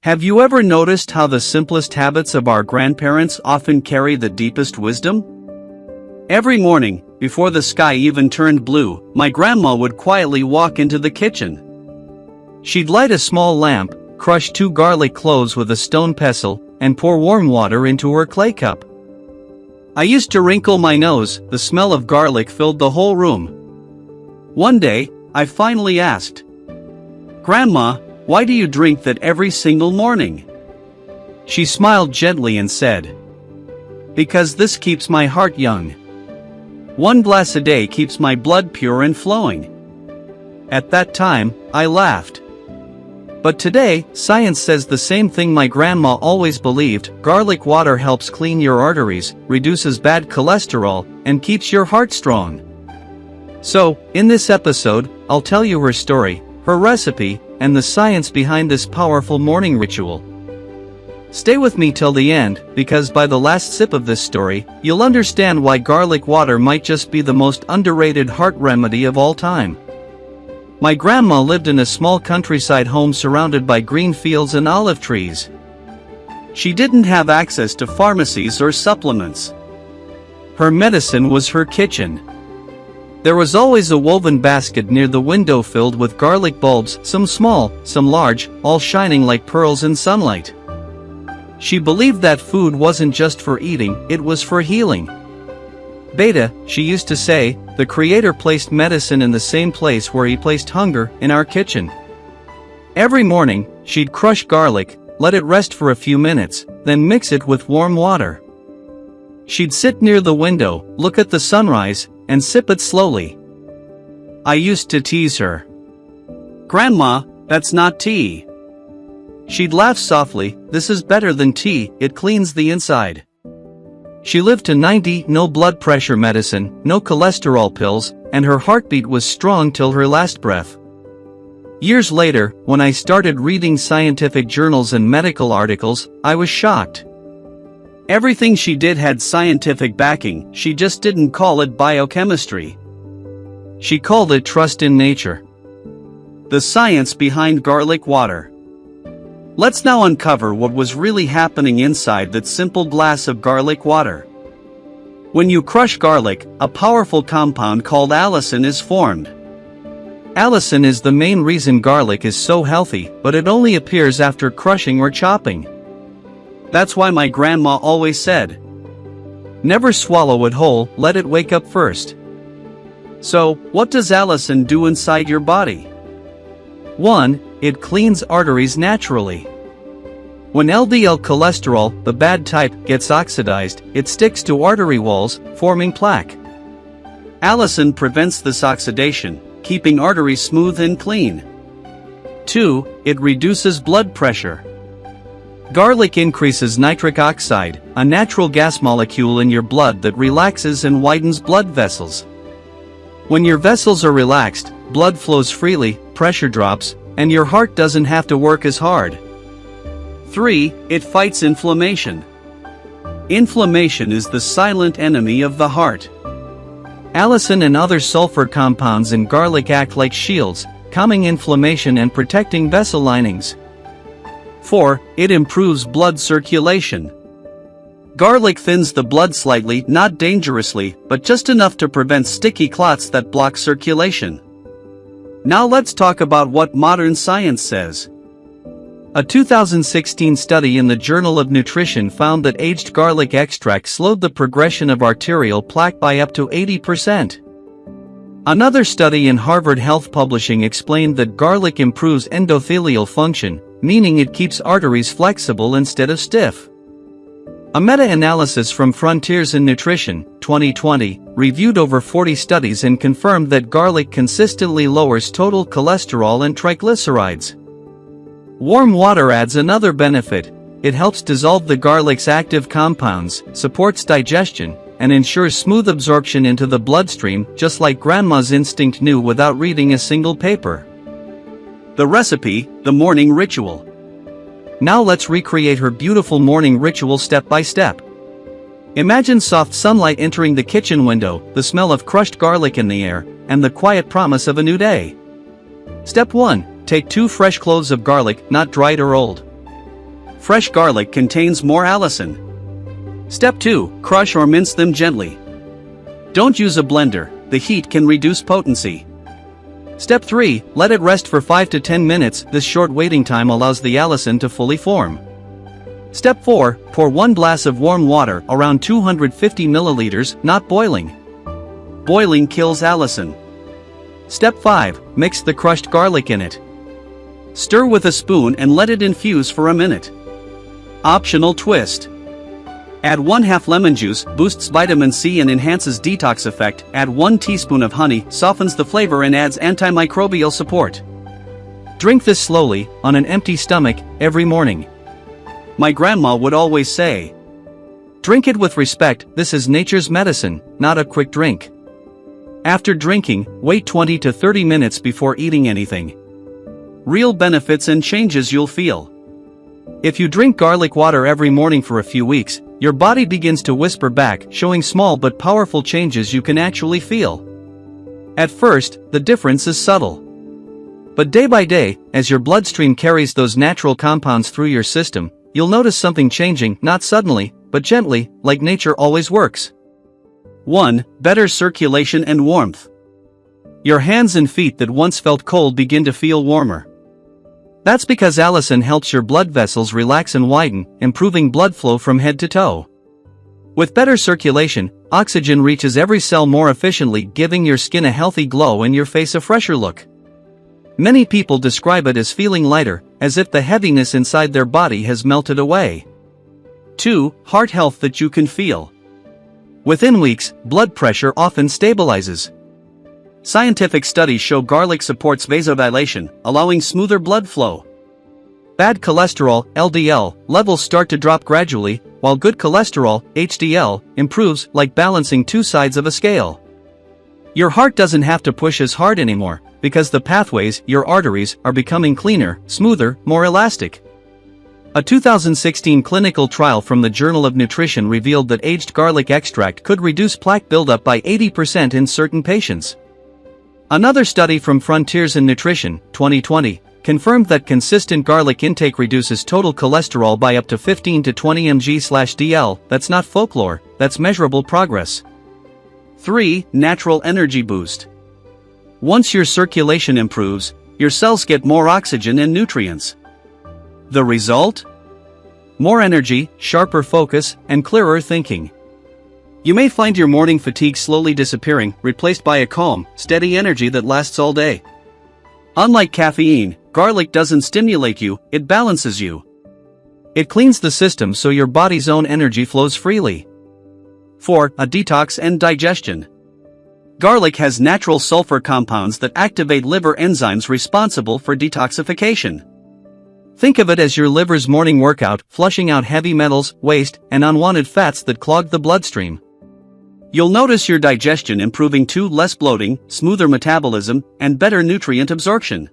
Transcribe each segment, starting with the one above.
Have you ever noticed how the simplest habits of our grandparents often carry the deepest wisdom? Every morning, before the sky even turned blue, my grandma would quietly walk into the kitchen. She'd light a small lamp, crush 2 garlic cloves with a stone pestle, and pour warm water into her clay cup. I used to wrinkle my nose, the smell of garlic filled the whole room. One day, I finally asked, "Grandma, why do you drink that every single morning?" She smiled gently and said, "Because this keeps my heart young. 1 glass a day keeps my blood pure and flowing." At that time, I laughed. But today, science says the same thing my grandma always believed: garlic water helps clean your arteries, reduces bad cholesterol, and keeps your heart strong. So, in this episode, I'll tell you her story, her recipe, and the science behind this powerful morning ritual. Stay with me till the end, because by the last sip of this story, you'll understand why garlic water might just be the most underrated heart remedy of all time. My grandma lived in a small countryside home surrounded by green fields and olive trees. She didn't have access to pharmacies or supplements. Her medicine was her kitchen. There was always a woven basket near the window filled with garlic bulbs, some small, some large, all shining like pearls in sunlight. She believed that food wasn't just for eating, it was for healing. Beta, she used to say, the Creator placed medicine in the same place where He placed hunger, in our kitchen. Every morning, she'd crush garlic, let it rest for a few minutes, then mix it with warm water. She'd sit near the window, look at the sunrise, and sip it slowly. I used to tease her. "Grandma, that's not tea." She'd laugh softly, "This is better than tea, it cleans the inside." She lived to 90, no blood pressure medicine, no cholesterol pills, and her heartbeat was strong till her last breath. Years later, when I started reading scientific journals and medical articles, I was shocked. Everything she did had scientific backing, she just didn't call it biochemistry. She called it trust in nature. The science behind garlic water. Let's now uncover what was really happening inside that simple glass of garlic water. When you crush garlic, a powerful compound called allicin is formed. Allicin is the main reason garlic is so healthy, but it only appears after crushing or chopping. That's why my grandma always said, "Never swallow it whole, let it wake up first." So, what does allicin do inside your body? 1. It cleans arteries naturally. When LDL cholesterol, the bad type, gets oxidized, it sticks to artery walls, forming plaque. Allicin prevents this oxidation, keeping arteries smooth and clean. 2. It reduces blood pressure. Garlic increases nitric oxide, a natural gas molecule in your blood that relaxes and widens blood vessels. When your vessels are relaxed, blood flows freely, pressure drops, and your heart doesn't have to work as hard. 3. It fights inflammation. Inflammation is the silent enemy of the heart. Allicin and other sulfur compounds in garlic act like shields, calming inflammation and protecting vessel linings. 4. It improves blood circulation. Garlic thins the blood slightly, not dangerously, but just enough to prevent sticky clots that block circulation. Now let's talk about what modern science says. A 2016 study in the Journal of Nutrition found that aged garlic extract slowed the progression of arterial plaque by up to 80%. Another study in Harvard Health Publishing explained that garlic improves endothelial function, meaning it keeps arteries flexible instead of stiff. A meta-analysis from Frontiers in Nutrition, 2020, reviewed over 40 studies and confirmed that garlic consistently lowers total cholesterol and triglycerides. Warm water adds another benefit. It helps dissolve the garlic's active compounds, supports digestion, and ensures smooth absorption into the bloodstream, just like Grandma's instinct knew without reading a single paper. The recipe, the morning ritual. Now let's recreate her beautiful morning ritual step by step. Imagine soft sunlight entering the kitchen window, the smell of crushed garlic in the air, and the quiet promise of a new day. Step 1. Take 2 fresh cloves of garlic, not dried or old. fresh garlic contains more allicin. Step 2. Crush or mince them gently. Don't use a blender, the heat can reduce potency. Step 3. Let it rest for 5 to 10 minutes, this short waiting time allows the allicin to fully form. Step 4. Pour 1 glass of warm water, around 250 milliliters, not boiling. Boiling kills allicin. Step 5. Mix the crushed garlic in it. Stir with a spoon and let it infuse for a minute. Optional twist. Add 1/2 lemon juice, boosts vitamin C and enhances detox effect. Add 1 teaspoon of honey, softens the flavor and adds antimicrobial support. Drink this slowly, on an empty stomach, every morning. My grandma would always say, drink it with respect, this is nature's medicine, not a quick drink. After drinking, wait 20 to 30 minutes before eating anything. Real benefits and changes you'll feel. If you drink garlic water every morning for a few weeks, your body begins to whisper back, showing small but powerful changes you can actually feel. At first, the difference is subtle. But day by day, as your bloodstream carries those natural compounds through your system, you'll notice something changing, not suddenly, but gently, like nature always works. 1. Better circulation and warmth. Your hands and feet that once felt cold begin to feel warmer. That's because allicin helps your blood vessels relax and widen, improving blood flow from head to toe. With better circulation, oxygen reaches every cell more efficiently, giving your skin a healthy glow and your face a fresher look. Many people describe it as feeling lighter, as if the heaviness inside their body has melted away. 2. Heart health that you can feel. Within weeks, blood pressure often stabilizes. Scientific studies show garlic supports vasodilation, allowing smoother blood flow. Bad cholesterol, LDL, levels start to drop gradually, while good cholesterol, HDL, improves, like balancing two sides of a scale. Your heart doesn't have to push as hard anymore, because the pathways, your arteries, are becoming cleaner, smoother, more elastic. A 2016 clinical trial from the Journal of Nutrition revealed that aged garlic extract could reduce plaque buildup by 80% in certain patients. Another study from Frontiers in Nutrition, 2020, confirmed that consistent garlic intake reduces total cholesterol by up to 15 to 20 mg/dl. That's not folklore, that's measurable progress. 3. Natural energy boost. Once your circulation improves, your cells get more oxygen and nutrients. The result? More energy, sharper focus, and clearer thinking. You may find your morning fatigue slowly disappearing, replaced by a calm, steady energy that lasts all day. Unlike caffeine, garlic doesn't stimulate you, it balances you. It cleans the system so your body's own energy flows freely. 4. A detox and digestion. Garlic has natural sulfur compounds that activate liver enzymes responsible for detoxification. Think of it as your liver's morning workout, flushing out heavy metals, waste, and unwanted fats that clog the bloodstream. You'll notice your digestion improving too, less bloating, smoother metabolism, and better nutrient absorption.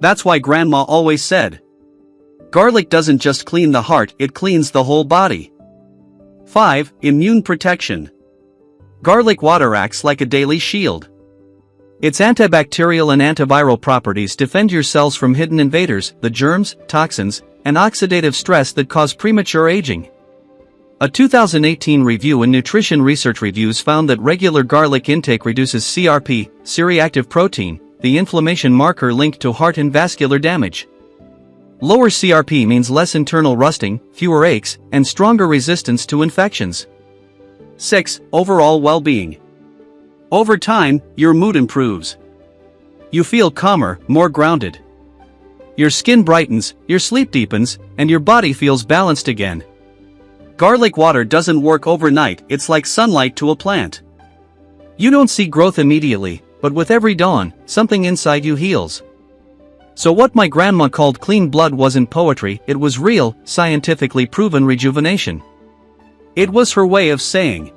That's why Grandma always said, garlic doesn't just clean the heart, it cleans the whole body. 5. Immune protection. Garlic water acts like a daily shield. Its antibacterial and antiviral properties defend your cells from hidden invaders, the germs, toxins, and oxidative stress that cause premature aging. A 2018 review in Nutrition Research Reviews found that regular garlic intake reduces CRP, C-reactive protein, the inflammation marker linked to heart and vascular damage. Lower CRP means less internal rusting, fewer aches, and stronger resistance to infections. 6. Overall well-being. Over time, your mood improves. You feel calmer, more grounded. Your skin brightens, your sleep deepens, and your body feels balanced again. Garlic water doesn't work overnight, it's like sunlight to a plant. You don't see growth immediately, but with every dawn, something inside you heals. So what my grandma called clean blood wasn't poetry, it was real, scientifically proven rejuvenation. It was her way of saying,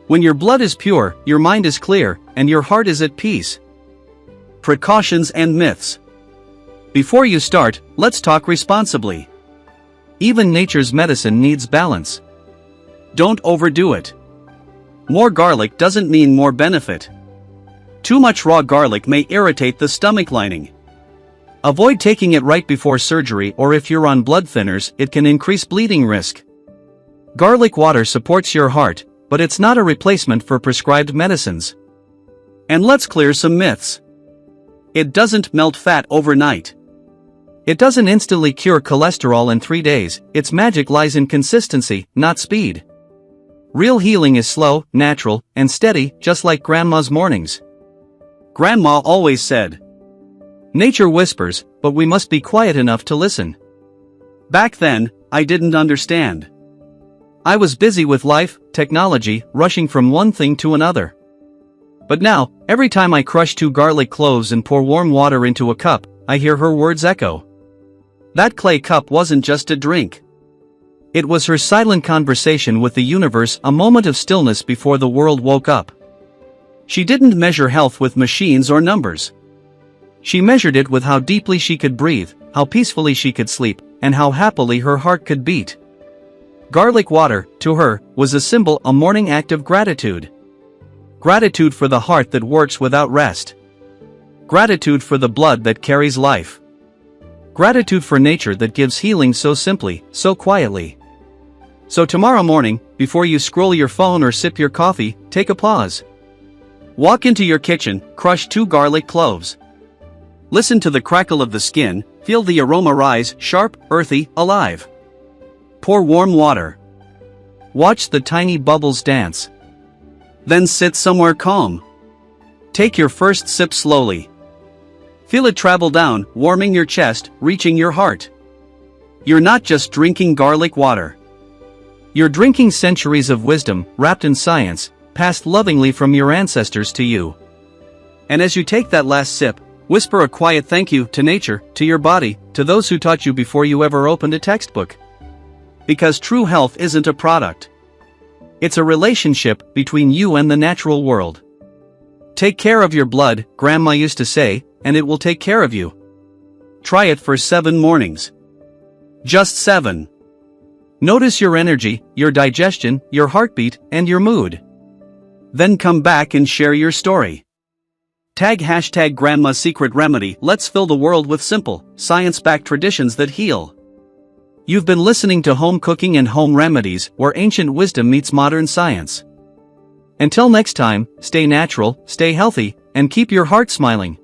when your blood is pure, your mind is clear, and your heart is at peace. Precautions and myths. Before you start, let's talk responsibly. Even nature's medicine needs balance. Don't overdo it. More garlic doesn't mean more benefit. Too much raw garlic may irritate the stomach lining. Avoid taking it right before surgery, or if you're on blood thinners, it can increase bleeding risk. Garlic water supports your heart, but it's not a replacement for prescribed medicines. And let's clear some myths. It doesn't melt fat overnight. It doesn't instantly cure cholesterol in 3 days. Its magic lies in consistency, not speed. Real healing is slow, natural, and steady, just like Grandma's mornings. Grandma always said, "Nature whispers, but we must be quiet enough to listen." Back then, I didn't understand. I was busy with life, technology, rushing from one thing to another. But now, every time I crush 2 garlic cloves and pour warm water into a cup, I hear her words echo. That clay cup wasn't just a drink. It was her silent conversation with the universe, a moment of stillness before the world woke up. She didn't measure health with machines or numbers. She measured it with how deeply she could breathe, how peacefully she could sleep, and how happily her heart could beat. Garlic water, to her, was a symbol, a morning act of gratitude. Gratitude for the heart that works without rest. Gratitude for the blood that carries life. Gratitude for nature that gives healing so simply, so quietly. So tomorrow morning, before you scroll your phone or sip your coffee, take a pause. Walk into your kitchen, crush 2 garlic cloves. Listen to the crackle of the skin, feel the aroma rise, sharp, earthy, alive. Pour warm water. Watch the tiny bubbles dance. Then sit somewhere calm. Take your first sip slowly. Feel it travel down, warming your chest, reaching your heart. You're not just drinking garlic water. You're drinking centuries of wisdom, wrapped in science, passed lovingly from your ancestors to you. And as you take that last sip, whisper a quiet thank you to nature, to your body, to those who taught you before you ever opened a textbook. Because true health isn't a product. It's a relationship between you and the natural world. Take care of your blood, Grandma used to say, and it will take care of you. Try it for 7 mornings. Just 7. Notice your energy, your digestion, your heartbeat, and your mood. Then come back and share your story. Tag #Grandma's Secret Remedy. Let's fill the world with simple, science-backed traditions that heal. You've been listening to Home Cooking and Home Remedies, where ancient wisdom meets modern science. Until next time, stay natural, stay healthy, and keep your heart smiling.